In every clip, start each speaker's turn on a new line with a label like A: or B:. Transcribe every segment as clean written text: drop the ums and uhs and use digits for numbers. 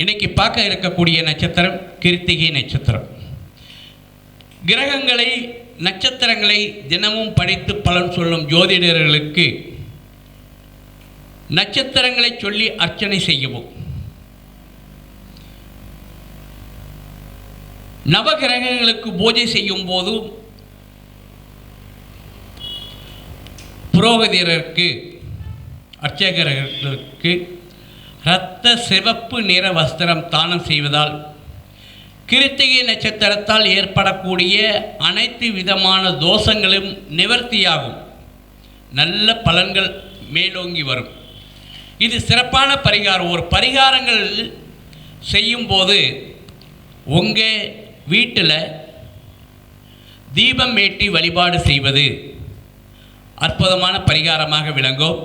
A: இன்னைக்கு பார்க்க இருக்கக்கூடிய நட்சத்திரம் கிருத்திகை நட்சத்திரம். கிரகங்களை நட்சத்திரங்களை தினமும் படித்து பலன் சொல்லும் ஜோதிடர்களுக்கு நட்சத்திரங்களை சொல்லி அர்ச்சனை செய்யவும், நவகிரகங்களுக்கு பூஜை செய்யும் போது புரோகிதருக்கு அர்ச்சகர்களுக்கு இரத்த சிவப்பு நிற வஸ்திரம் தானம் செய்வதால் கிருத்திகை நட்சத்திரத்தால் ஏற்படக்கூடிய அனைத்து விதமான தோஷங்களும் நிவர்த்தியாகும். நல்ல பலன்கள் மேலோங்கி வரும். இது சிறப்பான பரிகாரம். ஒரு பரிகாரங்கள் செய்யும்போது உங்கள் வீட்டில் தீபம் ஏற்றி வழிபாடு செய்வது அற்புதமான பரிகாரமாக விளங்கும்.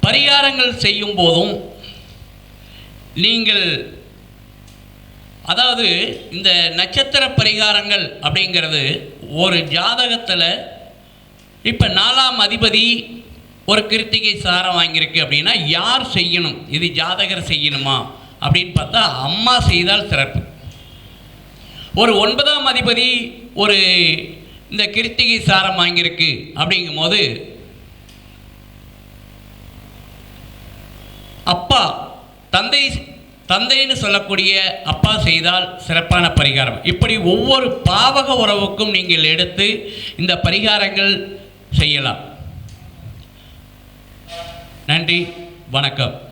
A: பரிகாரங்கள் செய்யும் போதும் நீங்கள் அதாவது இந்த நட்சத்திர பரிகாரங்கள் அப்படிங்கிறது ஒரு ஜாதகத்தில் இப்போ 4ஆம் அதிபதி ஒரு கிருத்திகை சாரம் வாங்கியிருக்கு அப்படின்னா யார் செய்யணும், இது ஜாதகர் செய்யணுமா அப்படின்னு பார்த்தா அம்மா செய்தால் சிறப்பு. ஒரு 9ஆம் அதிபதி ஒரு இந்த கிருத்திகை சாரம் வாங்கியிருக்கு அப்படிங்கும்போது அப்பா தந்தைன்னு சொல்லக்கூடிய அப்பா செய்தால் சிறப்பான பரிகாரம். இப்படி ஒவ்வொரு பாவக உறவுக்கும் நீங்கள் எடுத்து இந்த பரிகாரங்கள் செய்யலாம். நன்றி, வணக்கம்.